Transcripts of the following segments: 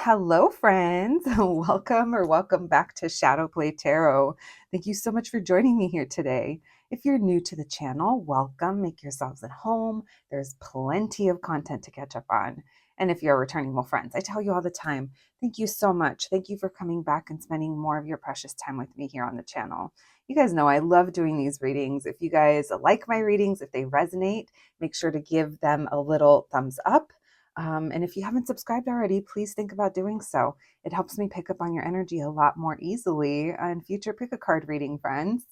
Hello, friends. Welcome back to Shadow Play Tarot. Thank you so much for joining me here today. If you're new to the channel, welcome. Make yourselves at home. There's plenty of content to catch up on. And if you're returning well friends, I tell you all the time, thank you so much. Thank you for coming back and spending more of your precious time with me here on the channel. You guys know I love doing these readings. If you guys like my readings, if they resonate, make sure to give them a little thumbs up. And if you haven't subscribed already, please think about doing so. It helps me pick up on your energy a lot more easily in future pick a card reading, friends.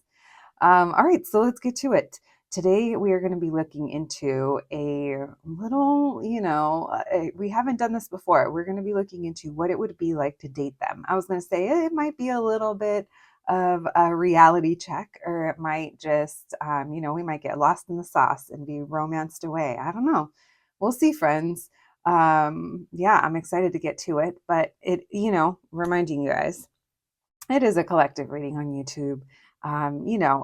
All right, so let's get to it. Today we are going to be looking into a little, we haven't done this before. We're going to be looking into what it would be like to date them. I was going to say it might be a little bit of a reality check, or it might just, we might get lost in the sauce and be romanced away. I don't know. We'll see, friends. Yeah, I'm excited to get to it, but reminding you guys, it is a collective reading on YouTube.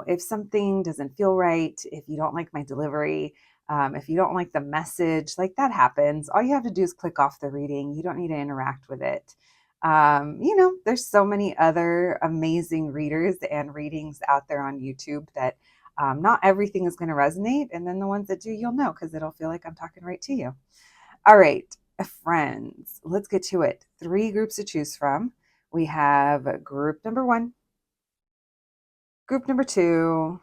If something doesn't feel right, if you don't like my delivery, if you don't like the message, like that happens. All you have to do is click off the reading. You don't need to interact with it. There's so many other amazing readers and readings out there on YouTube that not everything is going to resonate. And then the ones that do, you'll know because it'll feel like I'm talking right to you. All right, friends, let's get to it. 3 groups to choose from. We have group number 1, group number 2,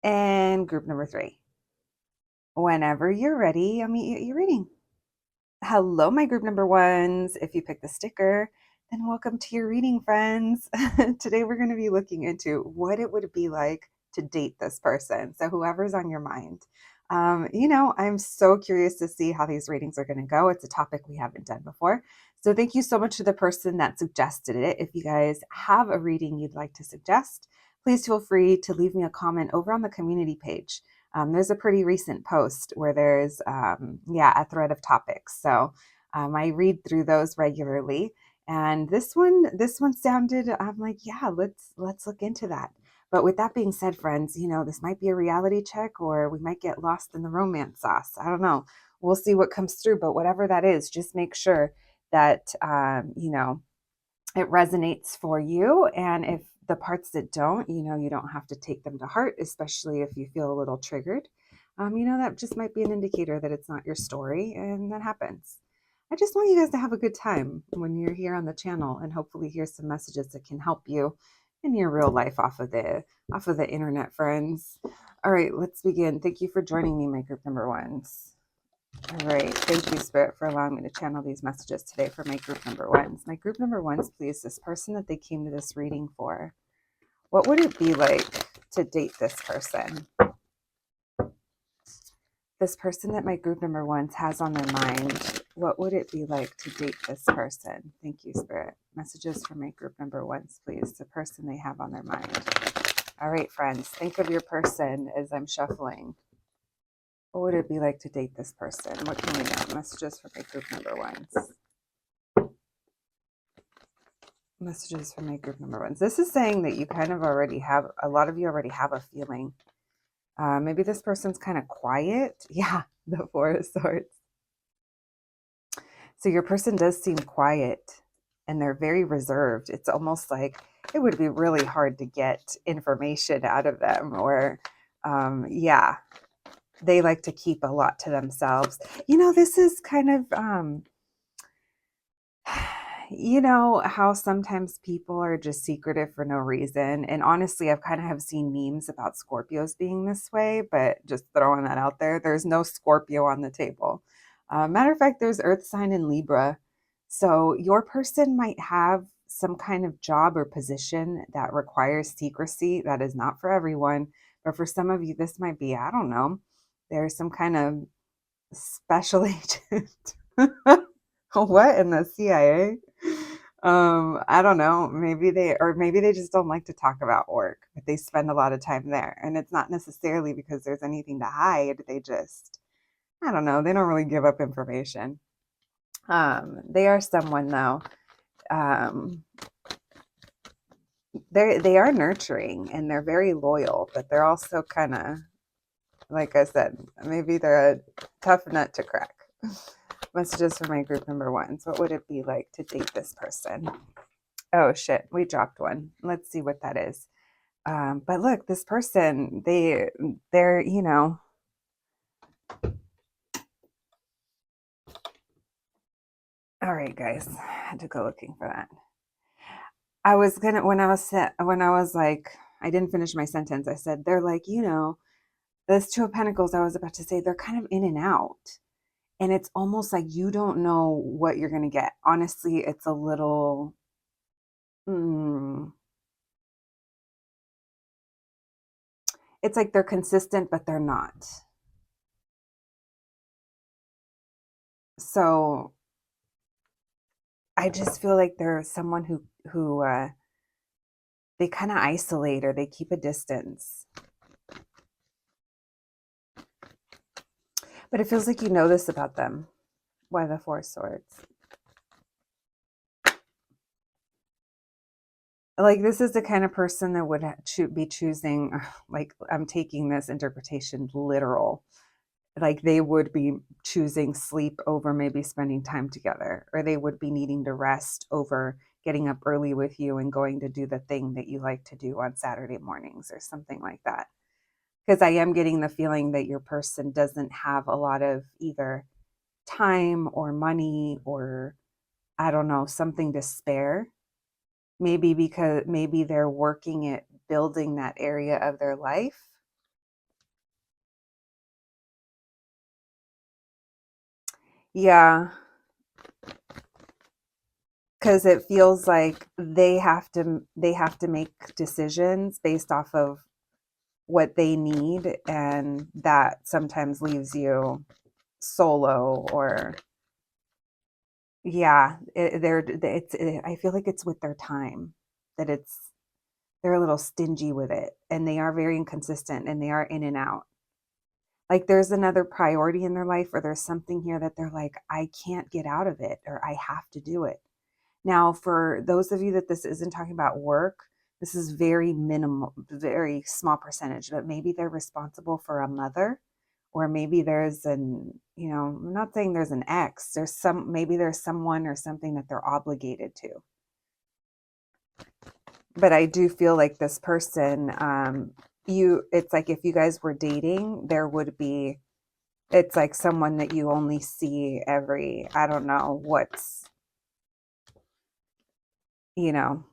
and group number 3. Whenever you're ready, I'll meet you at your reading. Hello, my group number 1s. If you picked the sticker, then welcome to your reading, friends. Today we're going to be looking into what it would be like to date this person. So whoever's on your mind. I'm so curious to see how these readings are going to go. It's a topic we haven't done before. So thank you so much to the person that suggested it. If you guys have a reading you'd like to suggest, please feel free to leave me a comment over on the community page. There's a pretty recent post where there's, a thread of topics. So I read through those regularly. And this one sounded, I'm like, yeah, let's look into that. But with that being said, friends, this might be a reality check or we might get lost in the romance sauce. I don't know. We'll see what comes through. But whatever that is, just make sure that, it resonates for you. And if the parts that don't, you don't have to take them to heart, especially if you feel a little triggered. That just might be an indicator that it's not your story, and that happens. I just want you guys to have a good time when you're here on the channel and hopefully hear some messages that can help you in your real life off of the internet, friends. All right, let's begin. Thank you for joining me, my group number 1s. All right, thank you, Spirit, for allowing me to channel these messages today for my group number 1s. My group number 1s, please, this person that they came to this reading for, what would it be like to date this person? This person that my group number 1s has on their mind, what would it be like to date this person? Thank you, Spirit. Messages for my group number 1s, please, the person they have on their mind. All right, friends, think of your person as I'm shuffling. What would it be like to date this person? What can we know? Messages for my group number 1s. Messages for my group number 1s. This is saying that you kind of already have, a lot of you already have a feeling. Maybe this person's kind of quiet. Yeah, the 4 of Swords. So your person does seem quiet and they're very reserved. It's almost like it would be really hard to get information out of them, or they like to keep a lot to themselves. This is kind of, how sometimes people are just secretive for no reason. And honestly, I've kind of have seen memes about Scorpios being this way, but just throwing that out there. There's no Scorpio on the table. Matter of fact, there's Earth sign in Libra. So your person might have some kind of job or position that requires secrecy. That is not for everyone. But for some of you, this might be, I don't know, there's some kind of special agent. What, in the CIA? I don't know. Maybe they just don't like to talk about work, but they spend a lot of time there. And it's not necessarily because there's anything to hide. They just, I don't know, they don't really give up information. They are someone though. They are nurturing and they're very loyal, but they're also kind of, like I said, maybe they're a tough nut to crack. messages for my group number ones. What would it be like to date this person? Oh shit, we dropped one. Let's see what that is. But look, this person, they're, all right, guys, I had to go looking for that. I was gonna, when I was like, I didn't finish my sentence. I said, they're like, this Two of Pentacles, I was about to say, they're kind of in and out. And it's almost like you don't know what you're going to get. Honestly, it's a little, mm, it's like they're consistent, but they're not. So I just feel like they're someone who they kind of isolate or they keep a distance. But it feels like you know this about them. Why the Four of Swords? Like this is the kind of person that would be choosing, like I'm taking this interpretation literal, like they would be choosing sleep over maybe spending time together, or they would be needing to rest over getting up early with you and going to do the thing that you like to do on Saturday mornings or something like that. Because I am getting the feeling that your person doesn't have a lot of either time or money or I don't know, something to spare. Maybe because maybe they're working at building that area of their life. Yeah, because it feels like they have to make decisions based off of what they need, and that sometimes leaves you solo or yeah, I feel like it's with their time that they're a little stingy with it, and they are very inconsistent and they are in and out. Like there's another priority in their life, or there's something here that they're like, I can't get out of it, or I have to do it. Now, for those of you that this isn't talking about work, this is very minimal, very small percentage, but maybe they're responsible for a mother, or maybe there's I'm not saying there's an ex, maybe there's someone or something that they're obligated to. But I do feel like this person, it's like if you guys were dating, it's like someone that you only see every, I don't know, you know,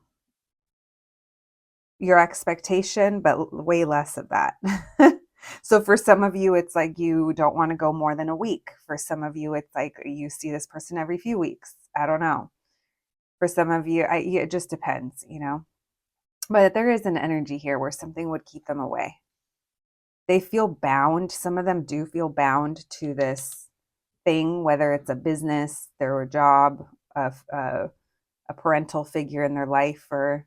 your expectation, but way less of that. So for some of you, it's like you don't want to go more than a week. For some of you, it's like you see this person every few weeks. I don't know. For some of you, it just depends. But there is an energy here where something would keep them away. They feel bound. Some of them do feel bound to this thing, whether it's a business, their job, a parental figure in their life, or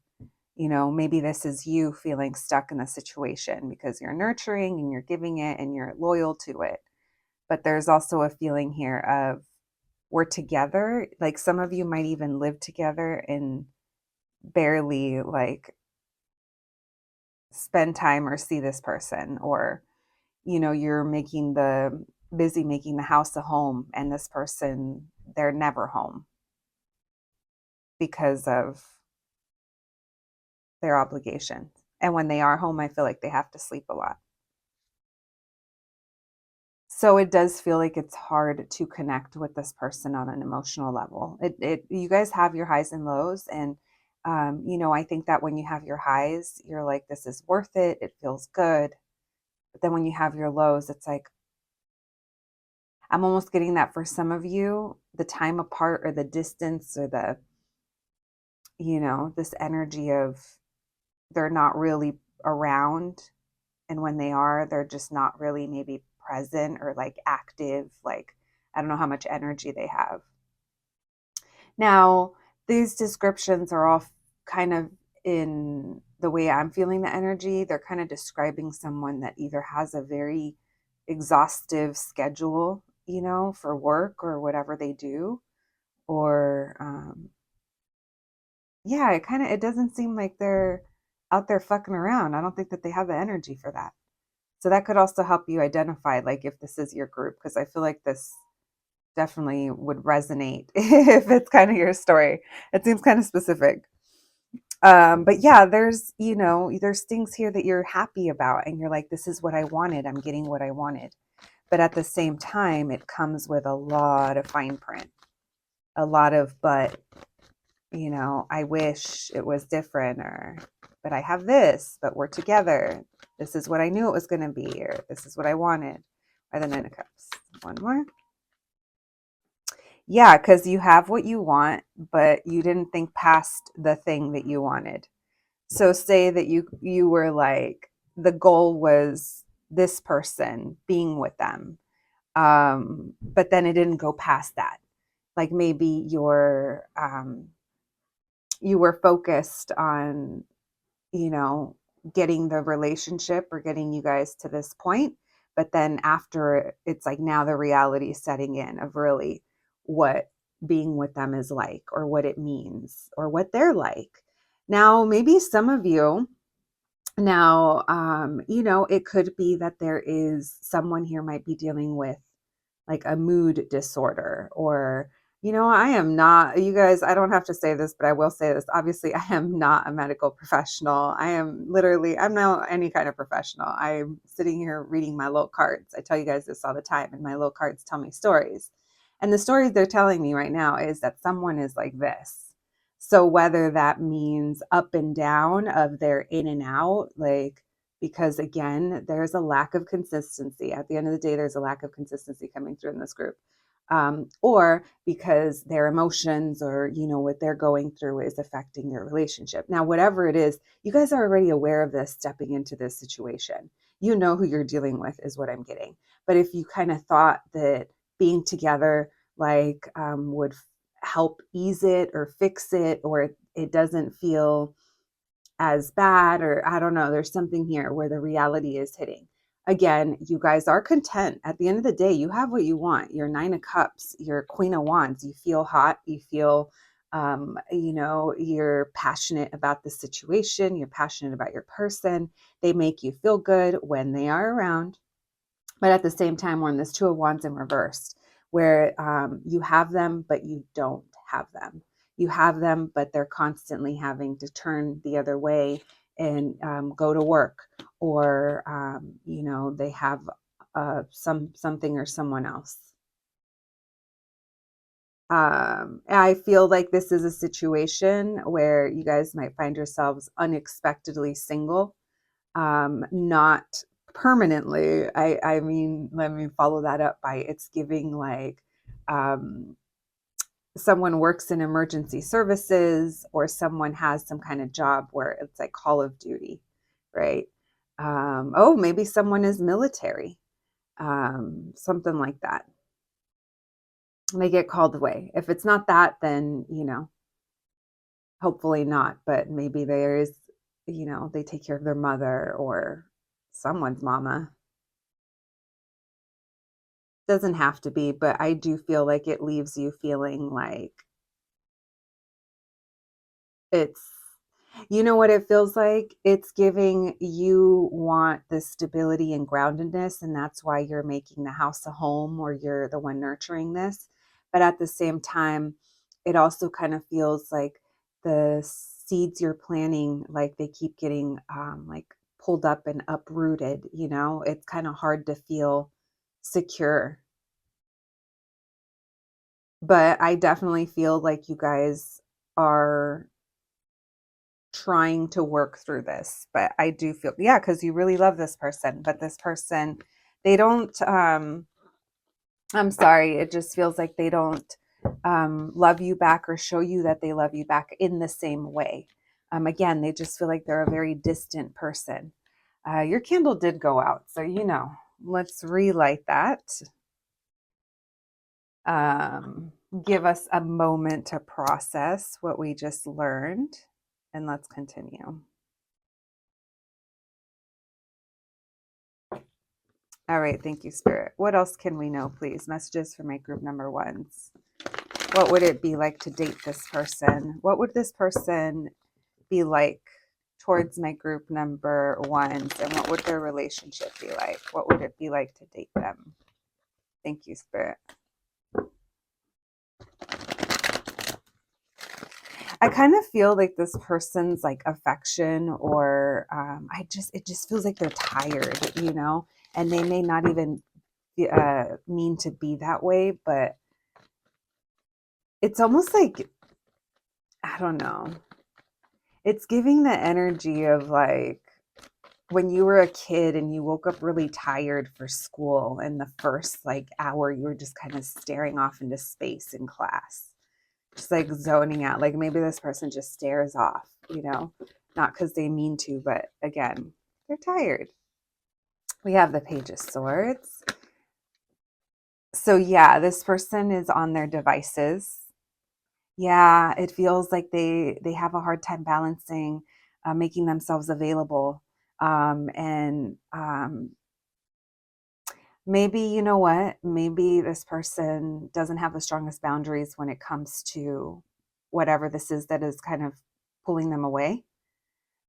maybe this is you feeling stuck in the situation because you're nurturing and you're giving it and you're loyal to it. But there's also a feeling here of we're together. Like some of you might even live together and barely like spend time or see this person, or you're busy making the house a home, and this person, they're never home because of their obligations. And when they are home, I feel like they have to sleep a lot. So it does feel like it's hard to connect with this person on an emotional level. You guys have your highs and lows, and I think that when you have your highs, you're like, this is worth it. It feels good. But then when you have your lows, it's like, I'm almost getting that for some of you, the time apart or the distance or this energy of they're not really around. And when they are, they're just not really maybe present or like active. Like, I don't know how much energy they have. Now, these descriptions are all kind of in the way I'm feeling the energy. They're kind of describing someone that either has a very exhaustive schedule, for work or whatever they do, or yeah, it doesn't seem like they're out there fucking around. I don't think that they have the energy for that. So that could also help you identify like if this is your group, because I feel like definitely would resonate if it's kind of your story. It seems kind of specific. But yeah, there's, there's things here that you're happy about and you're like, this is what I wanted. I'm getting what I wanted. But at the same time, it comes with a lot of fine print, a lot of, but, I wish it was different, or, but I have this, but we're together. This is what I knew it was going to be, or this is what I wanted. By the Nine of Cups. One more. Yeah, because you have what you want, but you didn't think past the thing that you wanted. So say that you were like, the goal was this person, being with them, but then it didn't go past that. Like maybe you were focused on, you know getting the relationship or getting you guys to this point, but then after, it's like now the reality is setting in of really what being with them is like, or what it means, or what they're like. Now maybe some of you, now, it could be that there is someone here might be dealing with like a mood disorder, or, I am not, you guys, I don't have to say this, but I will say this. Obviously, I am not a medical professional. I'm not any kind of professional. I'm sitting here reading my little cards. I tell you guys this all the time, and my little cards tell me stories. And the stories they're telling me right now is that someone is like this. So whether that means up and down of their in and out, like, because again, there's a lack of consistency. At the end of the day, there's a lack of consistency coming through in this group. Or because their emotions, or, what they're going through is affecting your relationship. Now, whatever it is, you guys are already aware of this stepping into this situation. You know who you're dealing with is what I'm getting. But if you kind of thought that being together, like, would help ease it or fix it, or it doesn't feel as bad, or I don't know, there's something here where the reality is hitting. Again, you guys are content. At the end of the day, you have what you want. Your Nine of Cups, your Queen of Wands, you feel hot, you feel, you're passionate about the situation, you're passionate about your person. They make you feel good when they are around. But at the same time, we're in this Two of Wands in reverse, where you have them, but you don't have them. You have them, but they're constantly having to turn the other way and go to work, or they have something or someone else. I feel like this is a situation where you guys might find yourselves unexpectedly single, not permanently. I mean, let me follow that up by, it's giving like, um, someone works in emergency services, or someone has some kind of job where it's like Call of Duty, right? Oh, maybe someone is military, something like that. They get called away. If it's not that, then, hopefully not, but maybe there is, they take care of their mother or someone's mama. Doesn't have to be, but I do feel like it leaves you feeling like it's, you know what it feels like? It's giving you want the stability and groundedness, and that's why you're making the house a home, or you're the one nurturing this. But at the same time, it also kind of feels like the seeds you're planting, like they keep getting like pulled up and uprooted. It's kind of hard to feel secure. But I definitely feel like you guys are trying to work through this. But I do feel, yeah, because you really love this person, but this person, they don't, I'm sorry, it just feels like they don't love you back, or show you that they love you back in the same way. Again, they just feel like they're a very distant person. Your candle did go out, so, let's relight that. Give us a moment to process what we just learned, and let's continue. All right, thank you, Spirit. What else can we know, please? Messages for my group number ones. What would it be like to date this person? What would this person be like towards my group number ones? And what would their relationship be like? What would it be like to date them? Thank you, Spirit. I kind of feel like this person's like affection, or it just feels like they're tired, and they may not even mean to be that way, but it's almost like, I don't know. It's giving the energy of like when you were a kid and you woke up really tired for school, and the first like hour you were just kind of staring off into space in class, just like zoning out. Like maybe this person just stares off, not because they mean to, but again, they're tired. We have the Page of Swords. So yeah, this person is on their devices. Yeah, it feels like they have a hard time balancing, making themselves available, and maybe, you know what? Maybe this person doesn't have the strongest boundaries when it comes to whatever this is that is kind of pulling them away.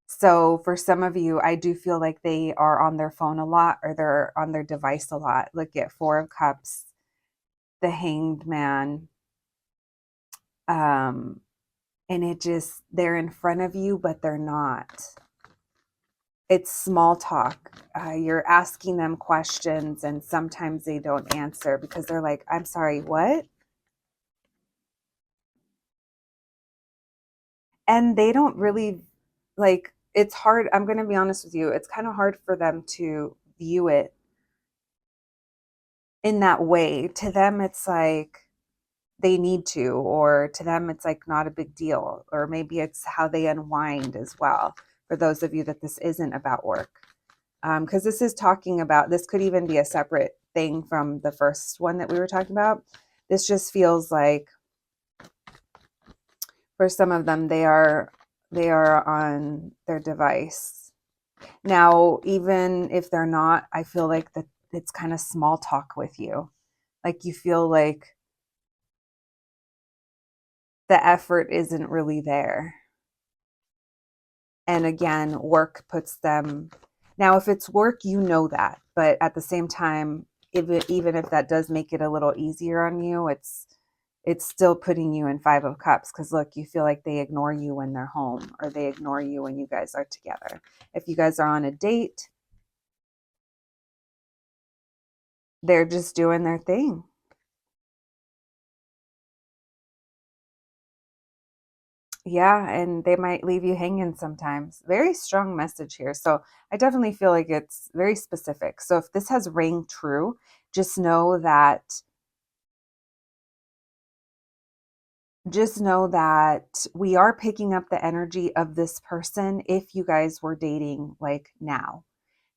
So for some of you, I do feel like they are on their phone a lot, or they're on their device a lot. Look at Four of Cups, the Hanged Man, um, and they're in front of you, but they're not. It's small talk. You're asking them questions, and sometimes they don't answer because they're like, I'm sorry, what? And they don't really, like, it's hard. I'm going to be honest with you. It's kind of hard for them to view it in that way. To them, it's like they need to, or to them, it's like not a big deal. Or maybe it's how they unwind as well. For those of you that this isn't about work. Because this is talking about, this could even be a separate thing from the first one that we were talking about. This just feels like for some of them, they are on their device. Now, even if they're not, I feel like that it's kind of small talk with you. Like you feel like the effort isn't really there. And again, work puts them, now if it's work, you know that, but at the same time, even if that does make it a little easier on you, it's still putting you in Five of Cups, because look, you feel like they ignore you when they're home, or they ignore you when you guys are together. If you guys are on a date, they're just doing their thing. Yeah, and they might leave you hanging sometimes. Very strong message here. So I definitely feel like it's very specific. So if this has rang true, just know that we are picking up the energy of this person if you guys were dating like now.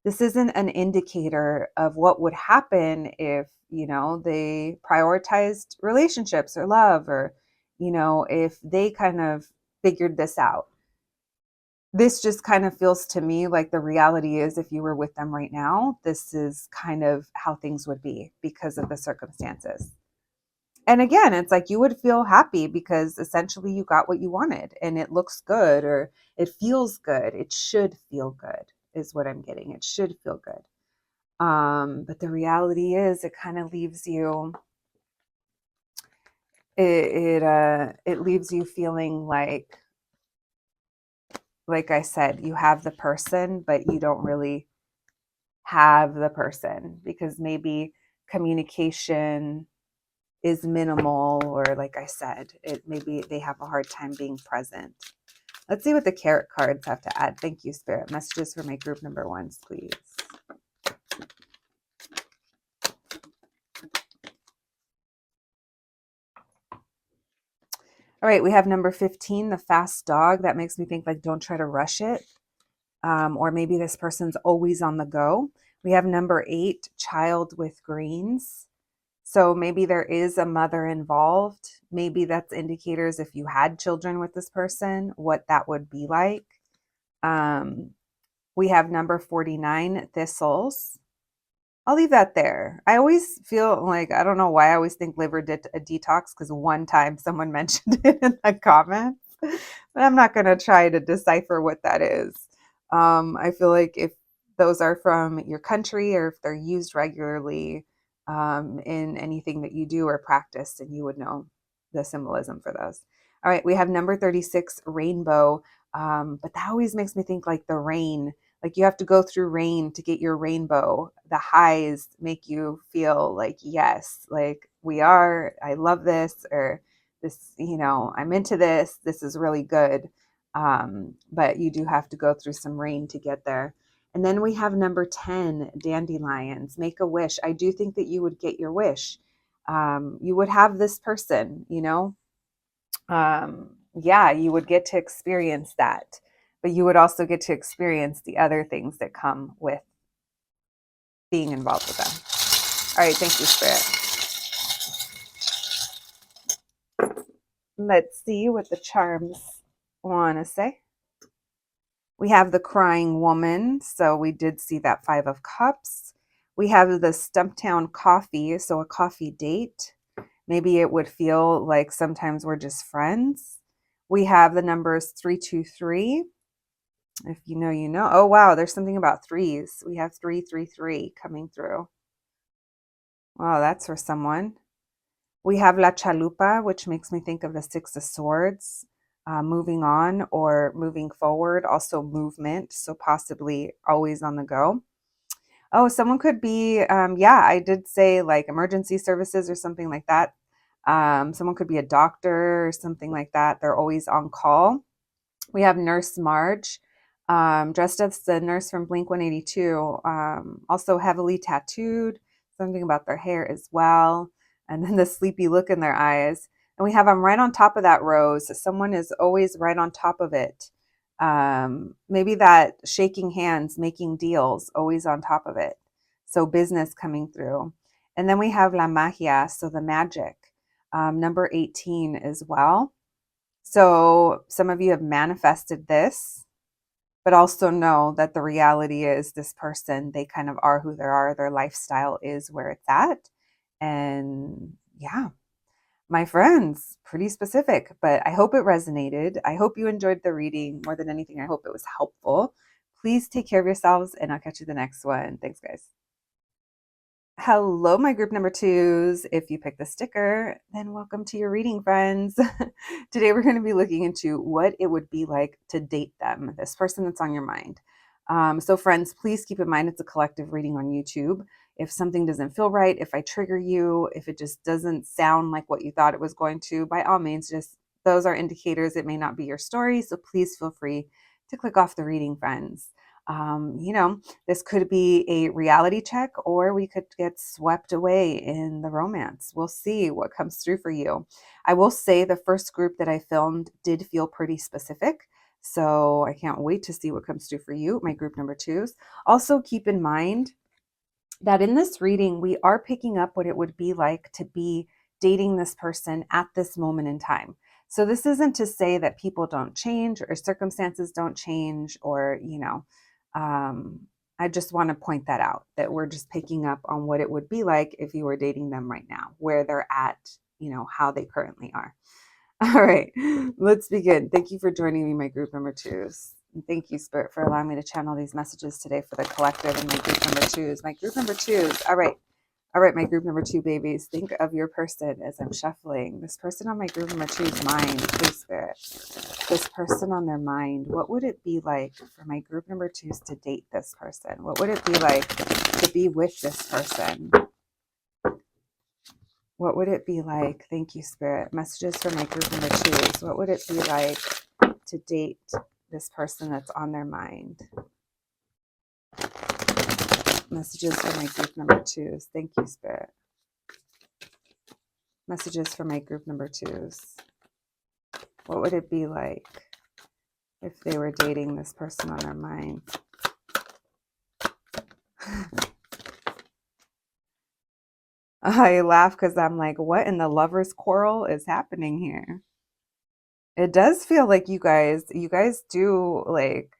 This isn't an indicator of what would happen if, they prioritized relationships or love, or, if they kind of figured this out. This just kind of feels to me like the reality is, if you were with them right now, this is kind of how things would be because of the circumstances. And again, it's like you would feel happy because essentially you got what you wanted, and it looks good, or it feels good. It should feel good, is what I'm getting. It should feel good. But the reality is, it kind of leaves you, it leaves you feeling like I said, you have the person, but you don't really have the person, because maybe communication is minimal, or like I said, it maybe they have a hard time being present. Let's see what the Carrot cards have to add. Thank you, Spirit. Messages for my group number ones, please. All right, we have number 15, the fast dog. That makes me think like, don't try to rush it. Or maybe this person's always on the go. We have number 8, child with greens. So maybe there is a mother involved. Maybe that's indicators, if you had children with this person, what that would be like. We have number 49, thistles. I'll leave that there. I always feel like, I don't know why I always think liver detox, because one time someone mentioned it in the comments, but I'm not going to try to decipher what that is. I feel like if those are from your country, or if they're used regularly in anything that you do or practice, then you would know the symbolism for those. All right, we have number 36, rainbow. But that always makes me think like the rain. Like you have to go through rain to get your rainbow. The highs make you feel like, yes, like I love this, or this, I'm into this. This is really good. But you do have to go through some rain to get there. And then we have number 10, dandelions, make a wish. I do think that you would get your wish. You would have this person, yeah, you would get to experience that, but you would also get to experience the other things that come with being involved with them. All right, thank you, Spirit. Let's see what the charms want to say. We have the crying woman, so we did see that 5 of Cups. We have the Stumptown coffee, so a coffee date. Maybe it would feel like sometimes we're just friends. We have the numbers 323. If you know, you know. Oh, wow. There's something about threes. We have 333 coming through. Wow, that's for someone. We have La Chalupa, which makes me think of the 6 of Swords, moving on or moving forward, also movement. So possibly always on the go. Oh, someone could be, yeah, I did say like emergency services or something like that. Someone could be a doctor or something like that. They're always on call. We have Nurse Marge, dressed as the nurse from Blink 182, also heavily tattooed, something about their hair as well, and then the sleepy look in their eyes. And we have them right on top of that rose. Someone is always right on top of it. Maybe that shaking hands, making deals, always on top of it. So business coming through. And then we have La Magia, so the magic, number 18 as well. So some of you have manifested this, but also know that the reality is this person, they kind of are who they are. Their lifestyle is where it's at. And yeah, my friends, pretty specific, but I hope it resonated. I hope you enjoyed the reading. More than anything, I hope it was helpful. Please take care of yourselves, and I'll catch you the next one. Thanks, guys. Hello, my group number twos. If you picked the sticker, then welcome to your reading, friends. Today, we're going to be looking into what it would be like to date them, this person that's on your mind. So, friends, please keep in mind it's a collective reading on YouTube. If something doesn't feel right, if I trigger you, if it just doesn't sound like what you thought it was going to, by all means, just those are indicators it may not be your story. So, please feel free to click off the reading, friends. This could be a reality check, or we could get swept away in the romance. We'll see what comes through for you. I will say the first group that I filmed did feel pretty specific. So I can't wait to see what comes through for you, my group number twos. Also, keep in mind that in this reading, we are picking up what it would be like to be dating this person at this moment in time. So this isn't to say that people don't change or circumstances don't change, or, I just want to point that out, that we're just picking up on what it would be like if you were dating them right now, where they're at, how they currently are. All right, let's begin. Thank you for joining me, my group number twos. And thank you, Spirit, for allowing me to channel these messages today for the collective and my group number twos. My group number twos. All right, my group number two babies. Think of your person as I'm shuffling. This person on my group number two's mind, please, Spirit. This person on their mind. What would it be like for my group number twos to date this person? What would it be like to be with this person? What would it be like? Thank you, Spirit. Messages for my group number twos. What would it be like to date this person that's on their mind? Messages for my group number twos. Thank you, Spirit. Messages for my group number twos. What would it be like if they were dating this person on their mind? I laugh because I'm like, what in the lover's quarrel is happening here? It does feel like you guys do, like,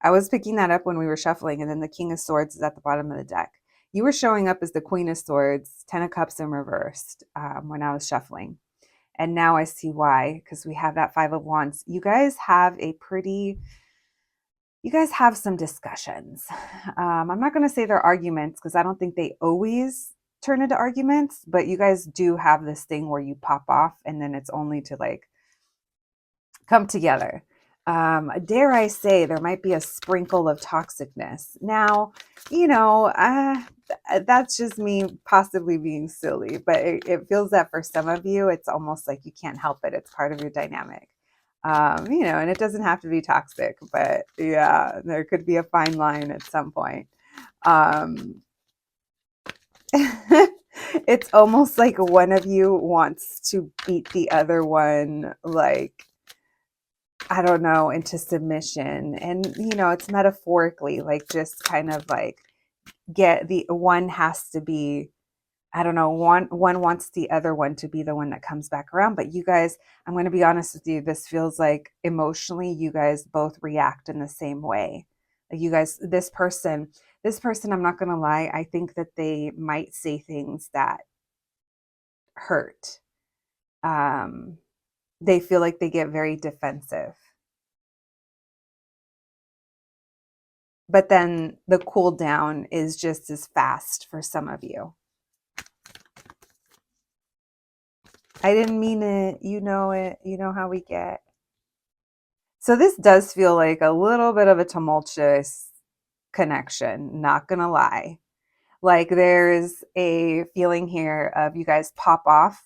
I was picking that up when we were shuffling, and then the King of Swords is at the bottom of the deck. You were showing up as the Queen of Swords, 10 of Cups in reversed, when I was shuffling. And now I see why, because we have that 5 of Wands. You guys have some discussions. I'm not going to say they're arguments, because I don't think they always turn into arguments, but you guys do have this thing where you pop off, and then it's only to like come together. Dare I say, there might be a sprinkle of toxicness. Now, that's just me possibly being silly, but it feels that for some of you, it's almost like you can't help it. It's part of your dynamic. And it doesn't have to be toxic, but yeah, there could be a fine line at some point. It's almost like one of you wants to beat the other one, like, I don't know, into submission. And, it's metaphorically, like, just kind of like get the one has to be, I don't know, one wants the other one to be the one that comes back around. But you guys, I'm going to be honest with you, this feels like emotionally you guys both react in the same way. Like you guys, this person, I'm not going to lie, I think that they might say things that hurt. They feel like they get very defensive. But then the cool down is just as fast for some of you. I didn't mean it. You know it. You know how we get. So this does feel like a little bit of a tumultuous connection, not gonna lie. Like there's a feeling here of you guys pop off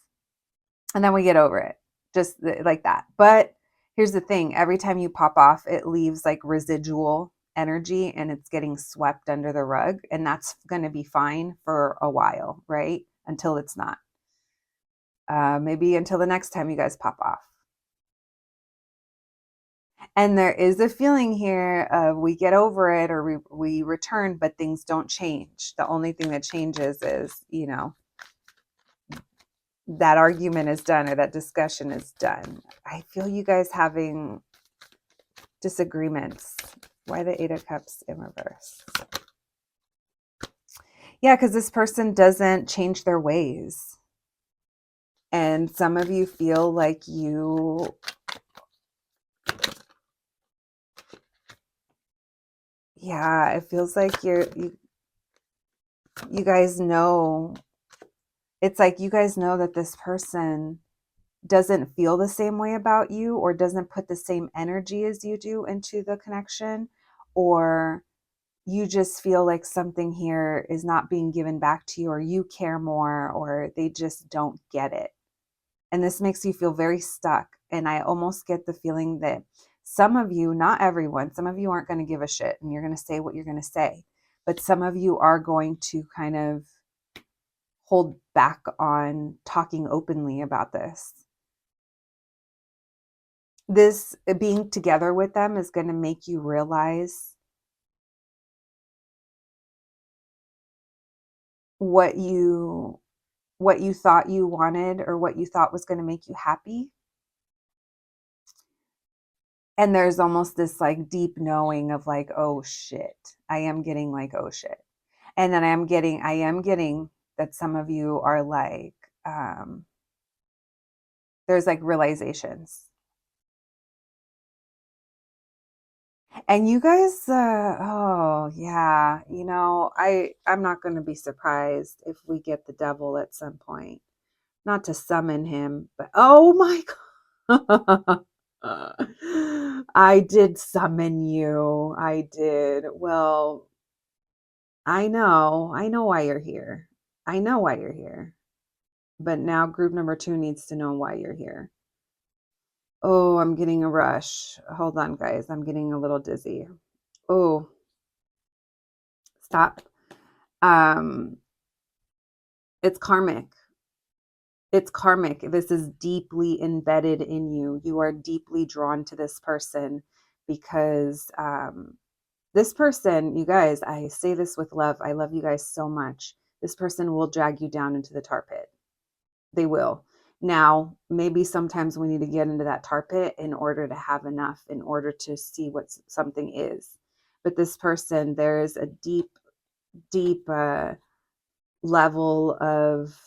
and then we get over it. Just like that. But here's the thing, every time you pop off, it leaves like residual energy and it's getting swept under the rug. And that's going to be fine for a while, right? Until it's not. Maybe until the next time you guys pop off. And there is a feeling here of we get over it or we return, but things don't change. The only thing that changes is, that argument is done or that discussion is done. I feel you guys having disagreements. Why the Eight of Cups in reverse? Yeah, because this person doesn't change their ways. And some of you feel like it feels like you guys know, it's like you guys know that this person doesn't feel the same way about you or doesn't put the same energy as you do into the connection, or you just feel like something here is not being given back to you, or you care more, or they just don't get it. And this makes you feel very stuck. And I almost get the feeling that some of you, not everyone, some of you aren't going to give a shit and you're going to say what you're going to say. But some of you are going to kind of hold back on talking openly about this. This being together with them is going to make you realize what you thought you wanted or what you thought was going to make you happy. And there's almost this like deep knowing of like, oh shit, I am getting like, oh shit. And then I am getting that some of you are like, there's like realizations. And you guys, oh yeah, I'm not going to be surprised if we get the devil at some point. Not to summon him, but oh my God. I did summon you. I did. Well, I know why you're here. I know why you're here. But now group number 2 needs to know why you're here. Oh, I'm getting a rush. Hold on, guys. I'm getting a little dizzy. Oh, stop. It's karmic. It's karmic. This is deeply embedded in you. You are deeply drawn to this person because this person, you guys, I say this with love. I love you guys so much. This person will drag you down into the tar pit. They will. Now, maybe sometimes we need to get into that tar pit in order to have enough, in order to see what something is. But this person, there is a deep, deep level of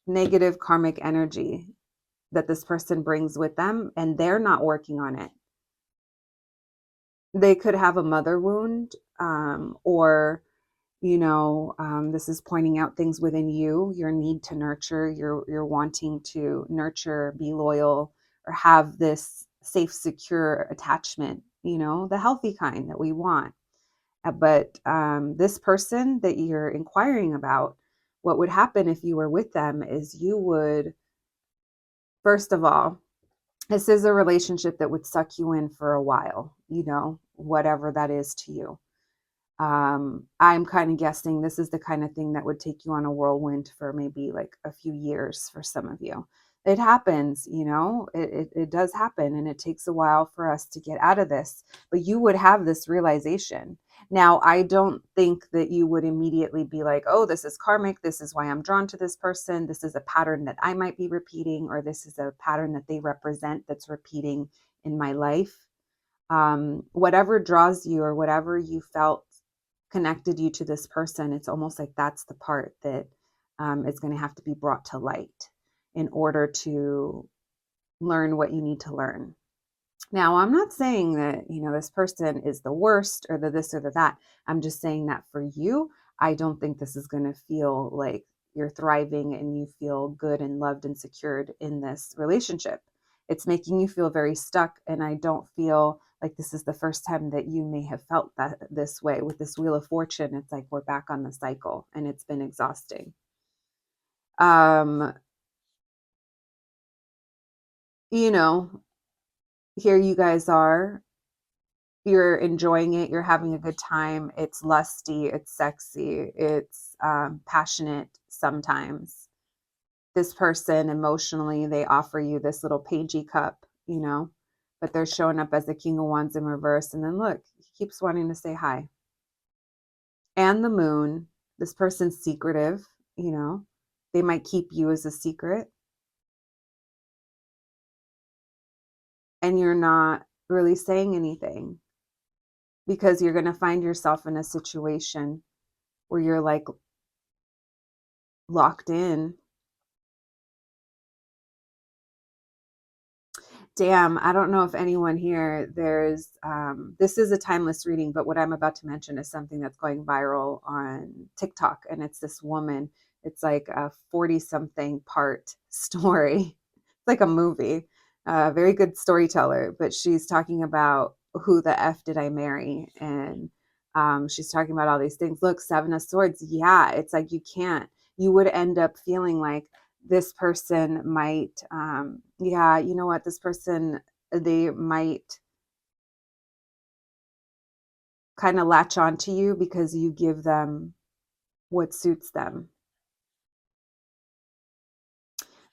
negative karmic energy that this person brings with them, and they're not working on it. They could have a mother wound, or This is pointing out things within you, your need to nurture, you're wanting to nurture, be loyal, or have this safe, secure attachment, the healthy kind that we want. But this person that you're inquiring about, what would happen if you were with them is you would, first of all, this is a relationship that would suck you in for a while, whatever that is to you. I'm kind of guessing this is the kind of thing that would take you on a whirlwind for maybe like a few years for some of you. It happens, it does happen, and it takes a while for us to get out of this, but you would have this realization. Now, I don't think that you would immediately be like, oh, this is karmic. This is why I'm drawn to this person. This is a pattern that I might be repeating, or this is a pattern that they represent that's repeating in my life. Whatever draws you or whatever you felt connected you to this person, it's almost like that's the part that is going to have to be brought to light in order to learn what you need to learn. Now, I'm not saying that, this person is the worst or the this or the that. I'm just saying that for you, I don't think this is going to feel like you're thriving and you feel good and loved and secured in this relationship. It's making you feel very stuck. And I don't feel like this is the first time that you may have felt that this way with this Wheel of Fortune. It's like we're back on the cycle and it's been exhausting. Here you guys are. You're enjoying it. You're having a good time. It's lusty. It's sexy. It's passionate sometimes. This person emotionally, they offer you this little pagey cup, but they're showing up as the King of Wands in reverse. And then look, he keeps wanting to say hi. And the Moon, this person's secretive, they might keep you as a secret. And you're not really saying anything because you're going to find yourself in a situation where you're like locked in. Damn, I don't know if anyone here, this is a timeless reading, but what I'm about to mention is something that's going viral on TikTok. And it's this woman, it's like a 40-something part story. It's like a movie, very good storyteller, but she's talking about who the F did I marry? And she's talking about all these things. Look, Seven of Swords. Yeah, it's like you would end up feeling like, this person might, this person, they might kind of latch on to you because you give them what suits them.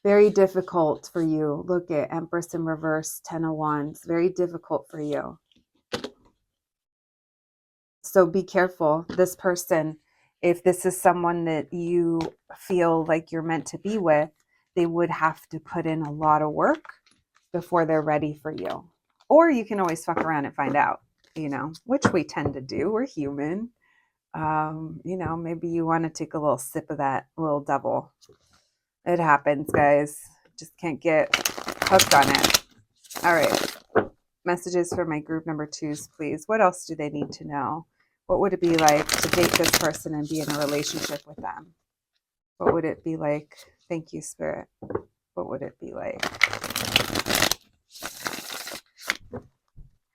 Very difficult for you. Look at Empress in reverse, 10 of Wands. Very difficult for you. So be careful. This person, if this is someone that you feel like you're meant to be with, they would have to put in a lot of work before they're ready for you. Or you can always fuck around and find out, which we tend to do. We're human. Maybe you want to take a little sip of that little double. It happens, guys. Just can't get hooked on it. All right. Messages for my group number 2s, please. What else do they need to know? What would it be like to date this person and be in a relationship with them? What would it be like? Thank you, Spirit. What would it be like?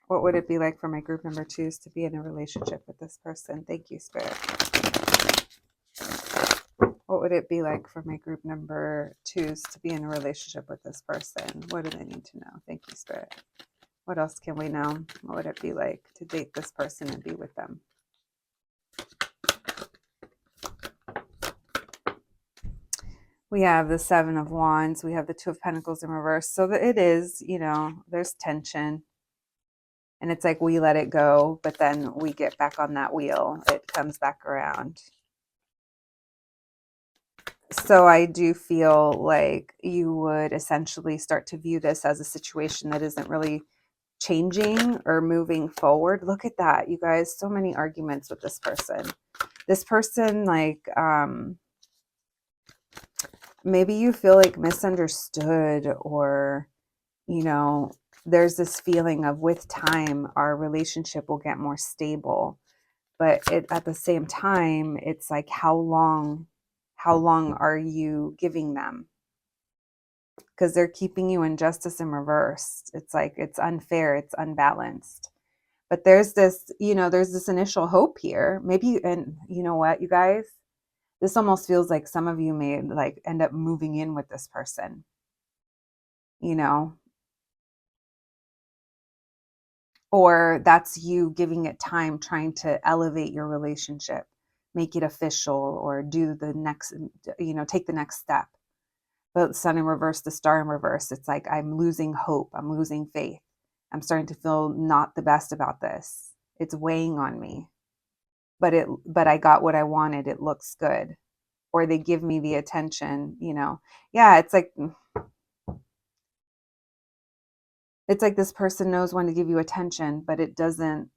What would it be like for my group number 2s to be in a relationship with this person? Thank you, Spirit. What would it be like for my group number 2s to be in a relationship with this person? What do they need to know? Thank you, Spirit. What else can we know? What would it be like to date this person and be with them? We have the 7 of Wands. We have the 2 of Pentacles in reverse. So it is, there's tension. And it's like we let it go, but then we get back on that wheel. It comes back around. So I do feel like you would essentially start to view this as a situation that isn't really changing or moving forward. Look at that, you guys. So many arguments with this person. This person, like, maybe you feel like misunderstood, or, there's this feeling of with time, our relationship will get more stable. But at the same time, it's like, how long are you giving them? Because they're keeping you in justice in reverse. It's like, it's unfair, it's unbalanced. But there's this, there's this initial hope here. Maybe, and you know what, you guys, this almost feels like some of you may like end up moving in with this person, you know, or that's you giving it time, trying to elevate your relationship, make it official, or do the next, take the next step. But sun in reverse, the star in reverse, it's like, I'm losing hope, I'm losing faith, I'm starting to feel not the best about this, it's weighing on me. But I got what I wanted, it looks good, or they give me the attention. Yeah, it's like this person knows when to give you attention, but it doesn't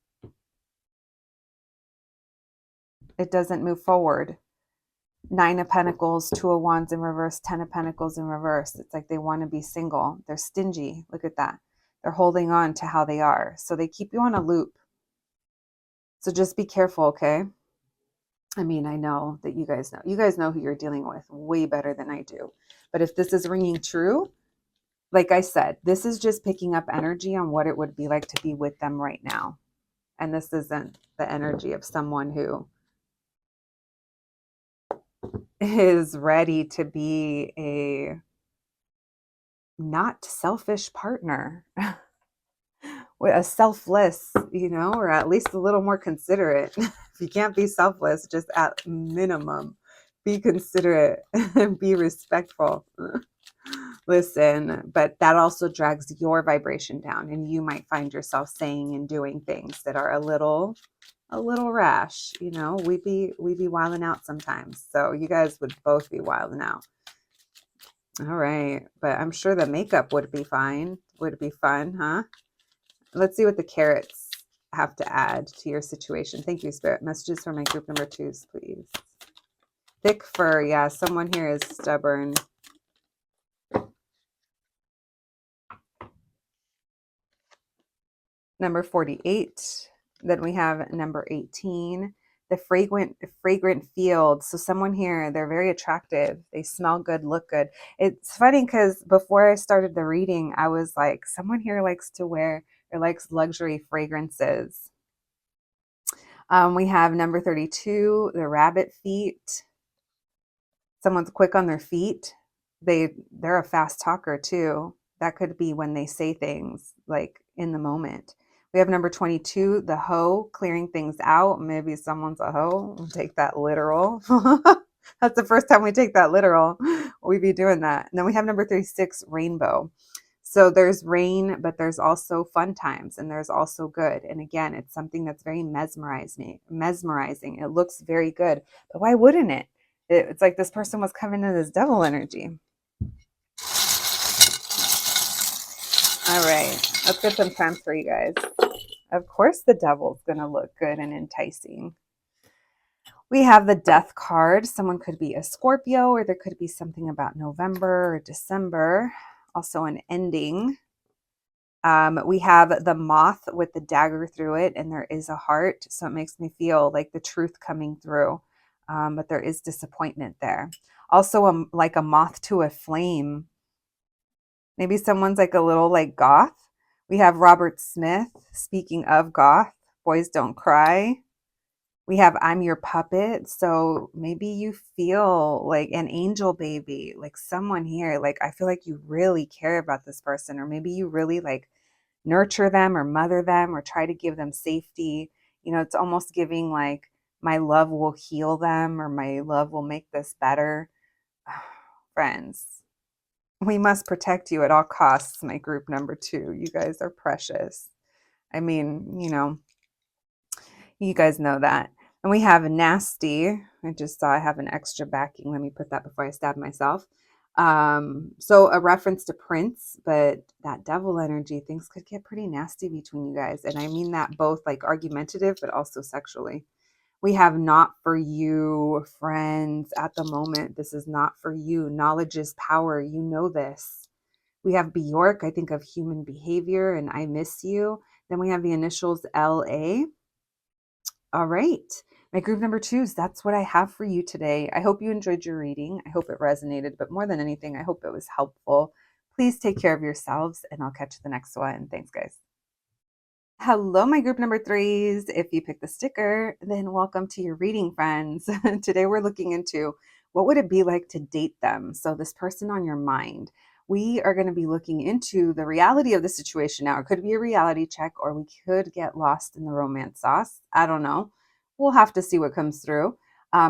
move forward. Nine of Pentacles, Two of Wands in reverse, Ten of Pentacles in reverse. It's like they want to be single. They're stingy. Look at that. They're holding on to how they are. So they keep you on a loop. So just be careful, okay? I mean, I know that you guys know. You guys know who you're dealing with way better than I do. But if this is ringing true, like I said, this is just picking up energy on what it would be like to be with them right now. And this isn't the energy of someone who is ready to be a not selfish partner, a selfless, or at least a little more considerate. If you can't be selfless, just at minimum, be considerate and be respectful. Listen, but that also drags your vibration down, and you might find yourself saying and doing things that are a little rash. We be wilding out sometimes. So you guys would both be wilding out. All right. But I'm sure the makeup would be fine. Would it be fun, huh? Let's see what the carrots have to add to your situation. Thank you, Spirit. Messages for my group number 2s, please. Thick fur. Yeah, someone here is stubborn. Number 48. Then we have number 18. The fragrant field. So someone here, they're very attractive. They smell good, look good. It's funny because before I started the reading, I was like, someone here likes to wear or likes luxury fragrances. We have number 32, the rabbit feet. Someone's quick on their feet. They're a fast talker too. That could be when they say things like in the moment. We have number 22, the hoe, clearing things out. Maybe someone's a hoe. We'll take that literal. That's the first time we take that literal. We'd be doing that. And then we have number 36, rainbow. So there's rain, but there's also fun times, and there's also good. And again, it's something that's very mesmerizing. It looks very good, but why wouldn't it? It's like this person was coming in this devil energy. All right, let's get some times for you guys. Of course, the devil's going to look good and enticing. We have the death card. Someone could be a Scorpio, or there could be something about November or December. Also an ending. We have the moth with the dagger through it, and there is a heart. So it makes me feel like the truth coming through. But there is disappointment there. Also, like a moth to a flame. Maybe someone's like a little like goth. We have Robert Smith. Speaking of goth, boys don't cry. We have I'm your puppet. So maybe you feel like an angel baby, like someone here. Like I feel like you really care about this person, or maybe you really like nurture them or mother them or try to give them safety. It's almost giving like my love will heal them, or my love will make this better. Friends, we must protect you at all costs, my group number 2. You guys are precious. I mean, you guys know that. And we have nasty. I just saw I have an extra backing. Let me put that before I stab myself. So a reference to Prince, but that devil energy, things could get pretty nasty between you guys. And I mean that both like argumentative, but also sexually. We have not for you, friends, at the moment. This is not for you. Knowledge is power. You know this. We have Bjork, I think of human behavior, and I miss you. Then we have the initials LA. All right. My group number twos, that's what I have for you today. I hope you enjoyed your reading. I hope it resonated, but more than anything, I hope it was helpful. Please take care of yourselves, and I'll catch you the next one. Thanks, guys. Hello, my group number threes. If you picked the sticker, then welcome to your reading, friends. Today we're looking into what would it be like to date them? So this person on your mind. We are going to be looking into the reality of the situation now. It could be a reality check, or we could get lost in the romance sauce. I don't know. We'll have to see what comes through.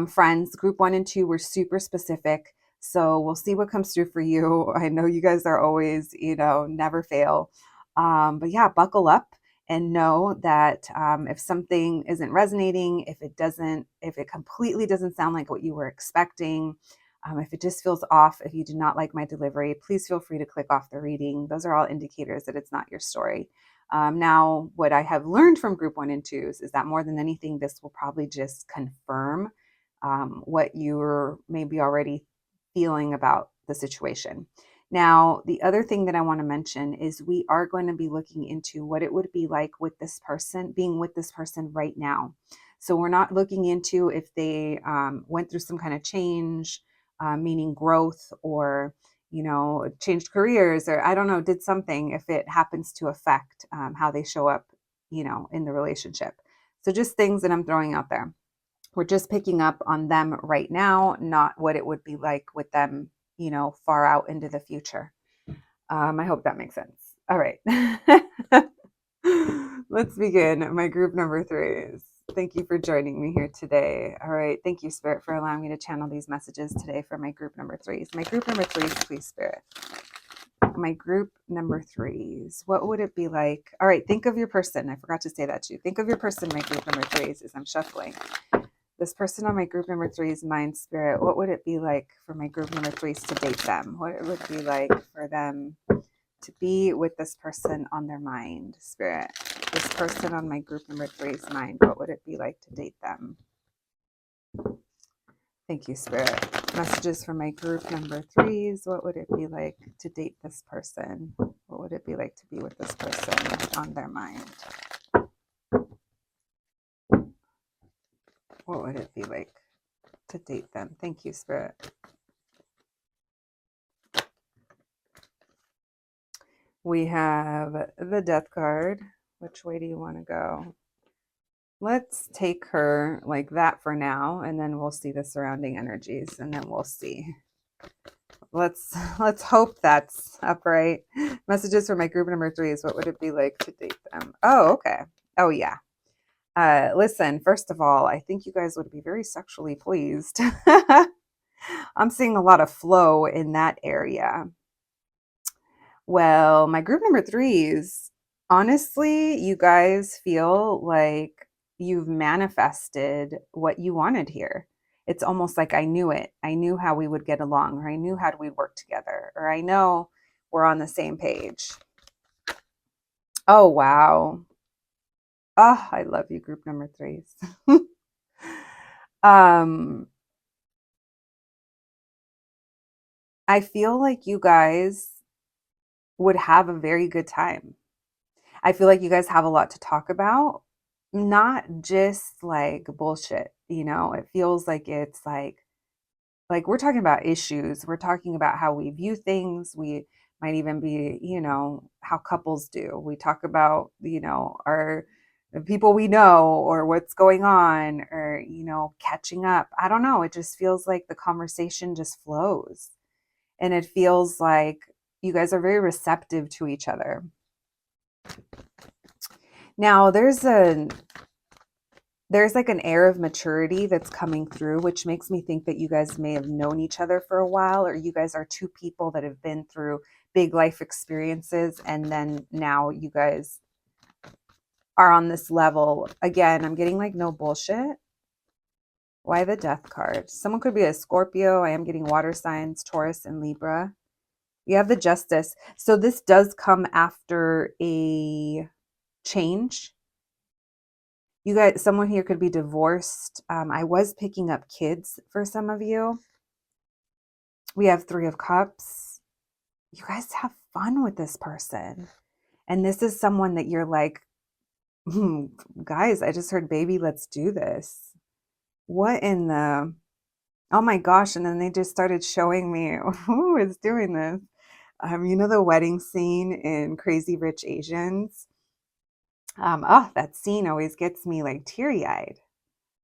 Friends, group one and two were super specific. So we'll see what comes through for you. I know you guys are always, never fail. But yeah, buckle up and know that if something isn't resonating, if it completely doesn't sound like what you were expecting, if it just feels off, if you do not like my delivery, please feel free to click off the reading. Those are all indicators that it's not your story. Now, what I have learned from group one and twos is that more than anything, this will probably just confirm what you're maybe already feeling about the situation. Now, the other thing that I want to mention is we are going to be looking into what it would be like with this person, being with this person right now. So we're not looking into if they went through some kind of change, meaning growth, or changed careers, or I don't know, did something, if it happens to affect how they show up, in the relationship. So just things that I'm throwing out there. We're just picking up on them right now, not what it would be like with them, far out into the future. I hope that makes sense. All right. Let's begin. My group number threes. Thank you for joining me here today. All right. Thank you, Spirit, for allowing me to channel these messages today for my group number threes. My group number threes, please, Spirit. My group number threes. What would it be like? All right. Think of your person. I forgot to say that to you. Think of your person, my group number threes, as I'm shuffling. This person on my group number three's mind, Spirit, what would it be like for my group number threes to date them? What it would be like for them to be with this person on their mind, Spirit? This person on my group number three's mind, what would it be like to date them? Thank you, Spirit. Messages for my group number threes. What would it be like to date this person? What would it be like to be with this person on their mind? What would it be like to date them? Thank you, Spirit. We have the Death card. Which way do you want to go? Let's take her like that for now, and then we'll see the surrounding energies, and then we'll see. Let's hope that's upright. Messages for my group number threes. What would it be like to date them? Oh, okay. Oh, yeah. Listen, first of all, I think you guys would be very sexually pleased. I'm seeing a lot of flow in that area. Well, my group number threes, honestly, you guys feel like you've manifested what you wanted here. It's almost like I knew it. I knew how we would get along, or I knew how we'd work together, or I know we're on the same page. Oh, wow. Oh, I love you, group number threes. I feel like you guys would have a very good time. I feel like you guys have a lot to talk about, not just like bullshit, it feels like it's like we're talking about issues. We're talking about how we view things. We might even be, how couples do. We talk about, our the people we know, or what's going on, or, catching up. I don't know. It just feels like the conversation just flows. And it feels like you guys are very receptive to each other. Now, there's like an air of maturity that's coming through, which makes me think that you guys may have known each other for a while, or you guys are two people that have been through big life experiences, and then now you guys are on this level. Again, I'm getting like no bullshit. Why the Death card? Someone could be a Scorpio. I am getting water signs, Taurus and Libra. You have the Justice. So this does come after a change. You guys, someone here could be divorced. I was picking up kids for some of you. We have Three of Cups. You guys have fun with this person. And this is someone that you're like Guys, I just heard baby, let's do this. What in the, oh my gosh. And then they just started showing me who is doing this. You know, the wedding scene in Crazy Rich Asians? Oh, that scene always gets me like teary eyed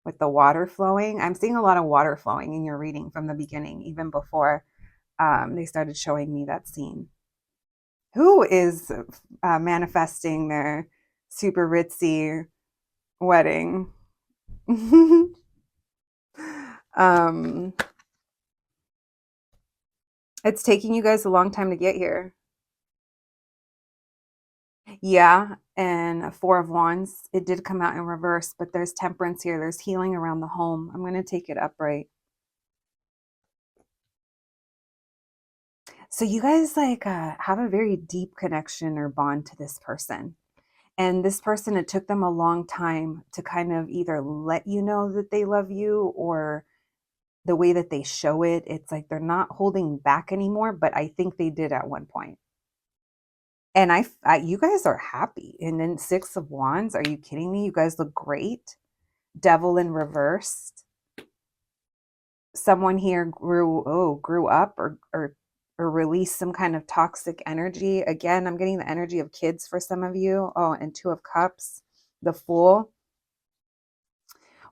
with the water flowing. I'm seeing a lot of water flowing in your reading from the beginning, even before they started showing me that scene. Who is manifesting their super ritzy wedding? um, it's taking you guys a long time to get here. Yeah, and a Four of Wands. It did come out in reverse, but there's temperance here. There's healing around the home. I'm going to take it upright. So you guys like have a very deep connection or bond to this person. And this person, it took them a long time to kind of either let you know that they love you, or the way that they show it, it's like they're not holding back anymore, but I think they did at one point. And you guys are happy. And then Six of Wands, are you kidding me? You guys look great. Devil in reversed. Someone here grew up or released some kind of toxic energy. Again, I'm getting the energy of kids for some of you. Oh, and Two of Cups, the Fool.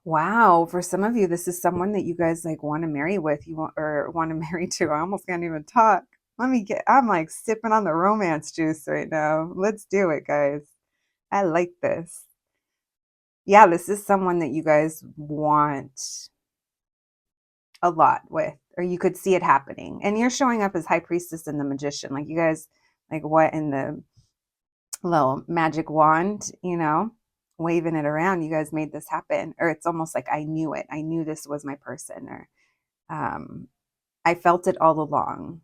Wow, for some of you, this is someone that you guys like want to marry with, you want or want to marry to. I almost can't even talk. I'm like sipping on the romance juice right now. Let's do it, guys. I like this. Yeah, this is someone that you guys want a lot with, or you could see it happening. And you're showing up as High Priestess and the Magician. Like you guys, like what in the little magic wand, waving it around, you guys made this happen. Or it's almost like I knew it. I knew this was my person, or I felt it all along.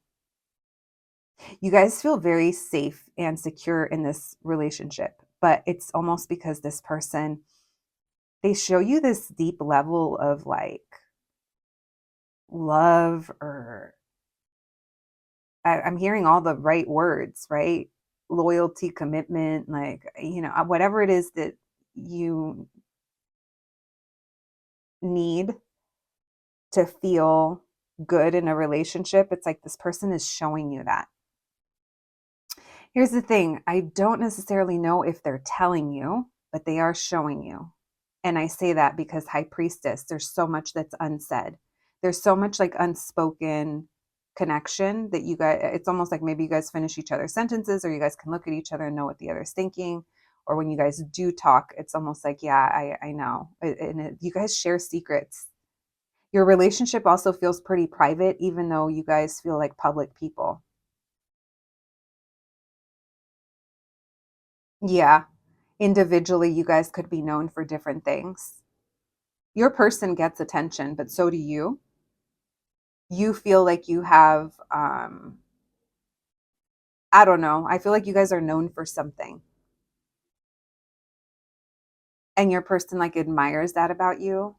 You guys feel very safe and secure in this relationship, but it's almost because this person, they show you this deep level of like love, or I'm hearing all the right words, right? Loyalty, commitment, like, whatever it is that you need to feel good in a relationship. It's like this person is showing you that. Here's the thing. I don't necessarily know if they're telling you, but they are showing you. And I say that because High Priestess, there's so much that's unsaid. There's so much like unspoken connection that you guys, it's almost like maybe you guys finish each other's sentences, or you guys can look at each other and know what the other's thinking. Or when you guys do talk, it's almost like, yeah, I know. You guys share secrets. Your relationship also feels pretty private, even though you guys feel like public people. Yeah. Individually, you guys could be known for different things. Your person gets attention, but so do you. You feel like you have, I don't know. I feel like you guys are known for something. And your person like admires that about you.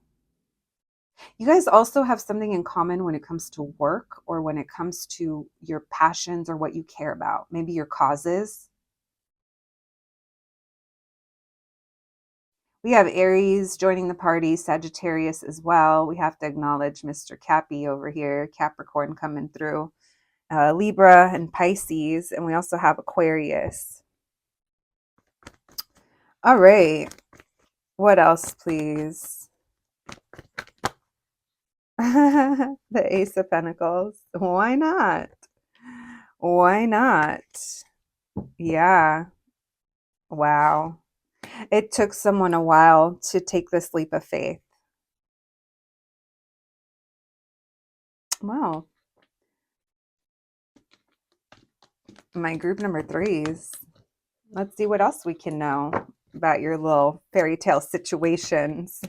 You guys also have something in common when it comes to work, or when it comes to your passions or what you care about. Maybe your causes. We have Aries joining the party, Sagittarius as well. We have to acknowledge Mr. Cappy over here, Capricorn coming through, Libra and Pisces, and we also have Aquarius. All right. What else, please? The Ace of Pentacles. Why not? Why not? Yeah. Wow. It took someone a while to take this leap of faith. Wow. My group number 3s. Let's see what else we can know about your little fairy tale situations.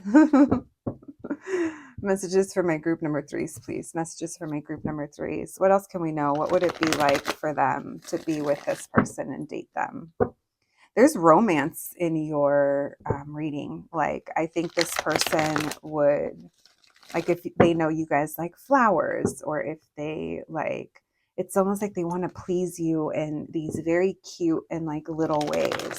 Messages for my group number 3s, please. Messages for my group number 3s. What else can we know? What would it be like for them to be with this person and date them? There's romance in your reading. Like, I think this person would, like, if they know you guys like flowers, or if they like, it's almost like they want to please you in these very cute and like little ways.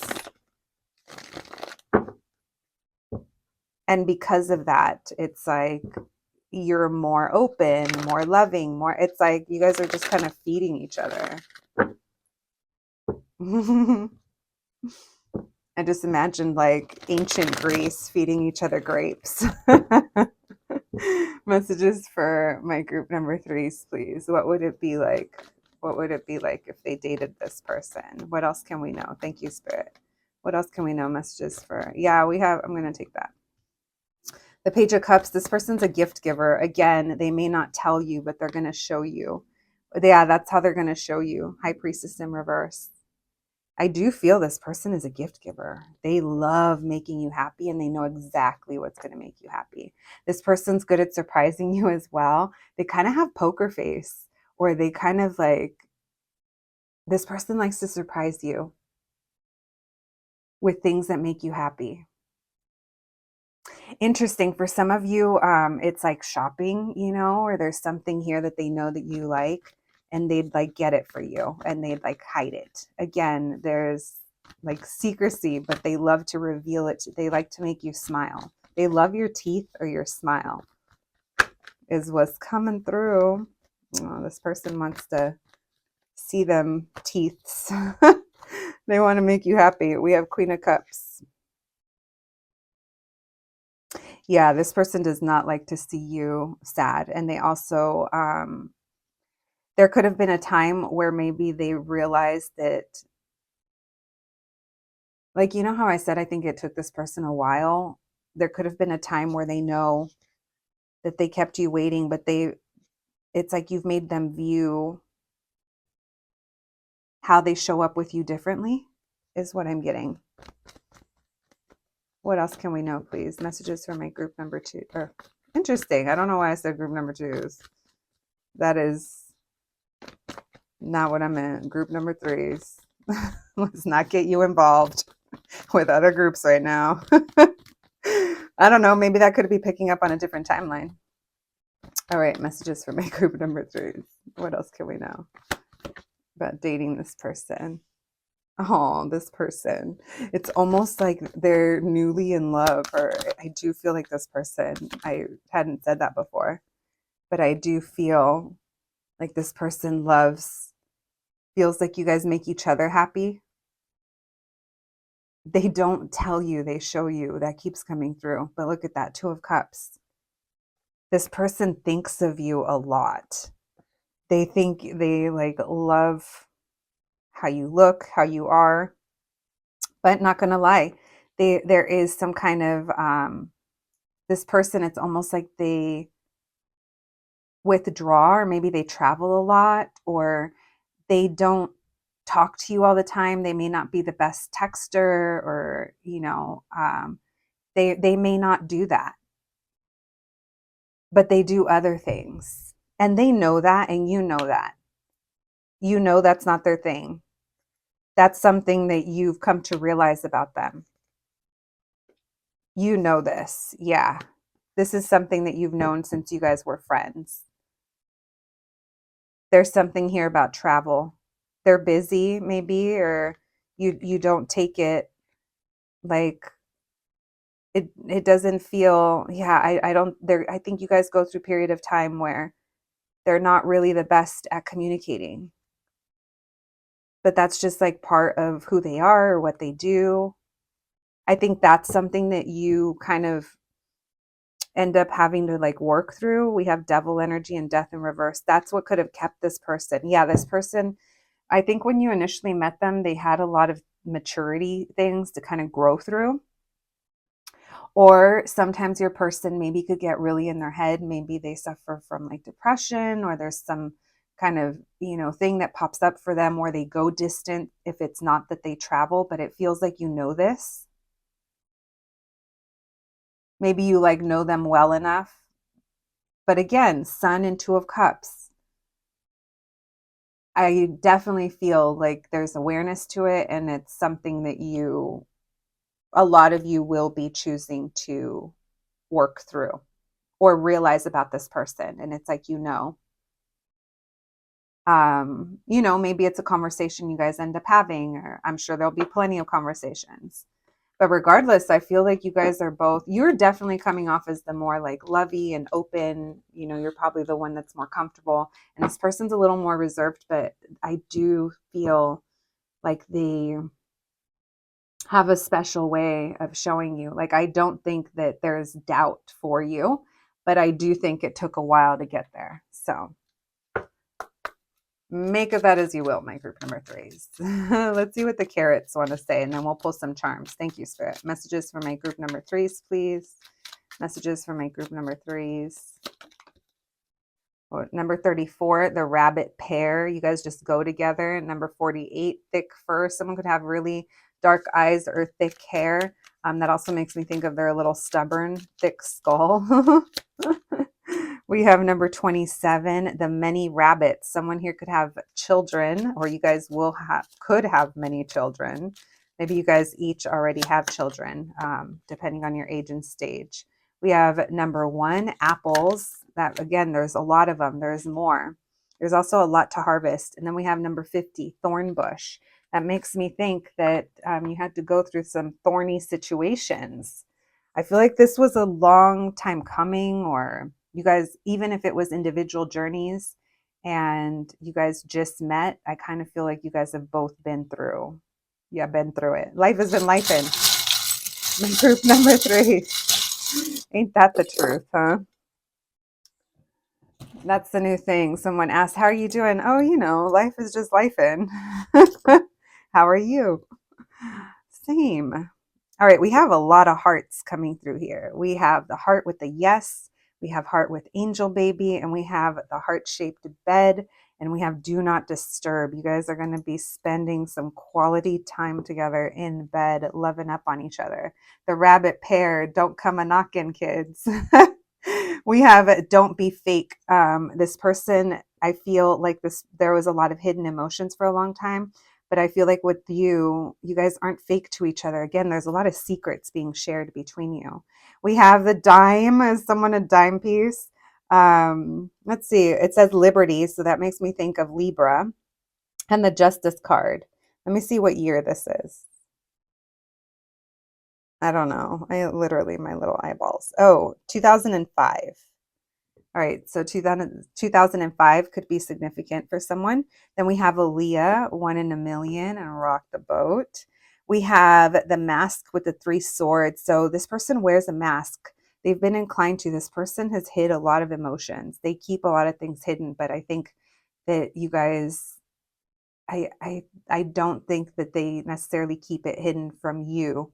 And because of that, it's like you're more open, more loving, more, it's like you guys are just kind of feeding each other. I just imagined like ancient Greece feeding each other grapes. Messages for my group number threes, please. What would it be like? What would it be like if they dated this person? What else can we know? Thank you, Spirit. What else can we know? Messages for, yeah, we have, I'm going to take that. The Page of Cups, this person's a gift giver. Again, they may not tell you, but they're going to show you. Yeah, that's how they're going to show you. High Priestess in reverse. I do feel this person is a gift giver. They love making you happy and they know exactly what's going to make you happy. This person's good at surprising you as well. They kind of have poker face, or they kind of like, this person likes to surprise you with things that make you happy. Interesting. For some of you, it's like shopping, or there's something here that they know that you like and they'd like get it for you and they'd like hide it. Again, there's like secrecy, but they love to reveal it. They like to make you smile. They love your teeth or your smile is what's coming through. Oh, this person wants to see them teeths. They want to make you happy. We have Queen of Cups. Yeah, this person does not like to see you sad. And they also, there could have been a time where maybe they realized that, like, you know how I said, I think it took this person a while. There could have been a time where they know that they kept you waiting, but it's like you've made them view how they show up with you differently, is what I'm getting. What else can we know, please? Messages for my group number two. Or, interesting. I don't know why I said group number twos. That is not what I meant. Group number threes. Let's not get you involved with other groups right now. I don't know. Maybe that could be picking up on a different timeline. All right. Messages for my group number threes. What else can we know about dating this person? Oh, this person. It's almost like they're newly in love, or I do feel like this person, I hadn't said that before, but I do feel like this person feels like you guys make each other happy. They don't tell you, they show you. That keeps coming through. But look at that, Two of Cups. This person thinks of you a lot. They think they like love how you look, how you are. But not gonna lie, there is some kind of this person, it's almost like they withdraw, or maybe they travel a lot, or they don't talk to you all the time. They may not be the best texter, or they may not do that, but they do other things, and they know that, and you know that. You know that's not their thing. That's something that you've come to realize about them. You know this. Yeah. This is something that you've known since you guys were friends. There's something here about travel. They're busy maybe, or you don't take it like it doesn't feel, yeah, I don't there I think you guys go through a period of time where they're not really the best at communicating. But that's just like part of who they are or what they do. I think that's something that you kind of end up having to like work through. We have Devil energy and Death in reverse. That's what could have kept this person. Yeah, this person, I think when you initially met them, they had a lot of maturity things to kind of grow through. Or sometimes your person maybe could get really in their head. Maybe they suffer from like depression, or there's some kind of, thing that pops up for them where they go distant. If it's not that they travel, but it feels like this. Maybe you like know them well enough. But again, Sun and Two of Cups. I definitely feel like there's awareness to it, and it's something that a lot of you will be choosing to work through or realize about this person. And it's like, maybe it's a conversation you guys end up having, or I'm sure there'll be plenty of conversations. But regardless, I feel like you guys are both, you're definitely coming off as the more like lovey and open. You know, you're probably the one that's more comfortable. And this person's a little more reserved, but I do feel like they have a special way of showing you. Like, I don't think that there's doubt for you, but I do think it took a while to get there. So make of that as you will, my group number threes. Let's see what the carrots want to say, and then we'll pull some charms. Thank you, Spirit. Messages for my group number threes, please. Messages for my group number threes. Oh, number 34, the rabbit pair. You guys just go together. Number 48, thick fur. Someone could have really dark eyes or thick hair. That also makes me think of their little stubborn, thick skull. We have number 27, the many rabbits. Someone here could have children, or you guys could have many children. Maybe you guys each already have children, depending on your age and stage. We have number 1, apples. That, again, there's a lot of them. There's more. There's also a lot to harvest. And then we have number 50, thorn bush. That makes me think that you had to go through some thorny situations. I feel like this was a long time coming, or you guys, even if it was individual journeys and you guys just met, I kind of feel like you guys have both been through. Yeah, been through it. Life has been lifing. My group number 3. Ain't that the truth, huh? That's the new thing. Someone asked, how are you doing? Oh, you know, life is just lifing. How are you? Same. All right, we have a lot of hearts coming through here. We have the heart with the yes, we have heart with angel baby, and we have the heart-shaped bed, and we have do not disturb. You guys are going to be spending some quality time together in bed, loving up on each other. The rabbit pair, don't come a knocking, kids. We have don't be fake. This person, I feel like there was a lot of hidden emotions for a long time. But I feel like with you guys aren't fake to each other. Again, there's a lot of secrets being shared between you. We have the dime. Is someone a dime piece? Let's see. It says Liberty, so that makes me think of Libra. And the Justice card. Let me see what year this is. I don't know. I literally, my little eyeballs. Oh, 2005. All right, so 2005 could be significant for someone. Then we have Aaliyah, 1 in a million, and rock the boat. We have the mask with the 3 swords. So this person wears a mask. They've been inclined to. This person has hid a lot of emotions. They keep a lot of things hidden, but I think that you guys, I don't think that they necessarily keep it hidden from you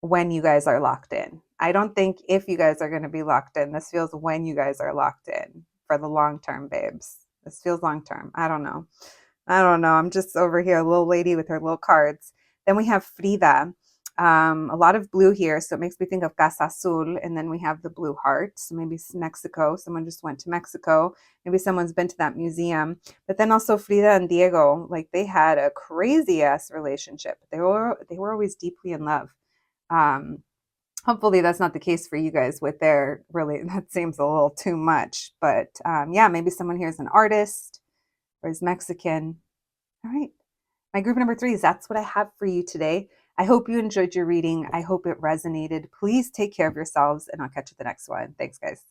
when you guys are locked in. I don't think if you guys are going to be locked in. This feels when you guys are locked in for the long term, babes. This feels long term. I don't know. I'm just over here, a little lady with her little cards. Then we have Frida. A lot of blue here, so it makes me think of Casa Azul. And then we have the blue heart. So maybe it's Mexico. Someone just went to Mexico. Maybe someone's been to that museum. But then also Frida and Diego, like they had a crazy ass relationship. They were always deeply in love. Hopefully that's not the case for you guys with their really, that seems a little too much, but yeah, maybe someone here is an artist or is Mexican. All right. My group number 3 is that's what I have for you today. I hope you enjoyed your reading. I hope it resonated. Please take care of yourselves and I'll catch you the next one. Thanks, guys.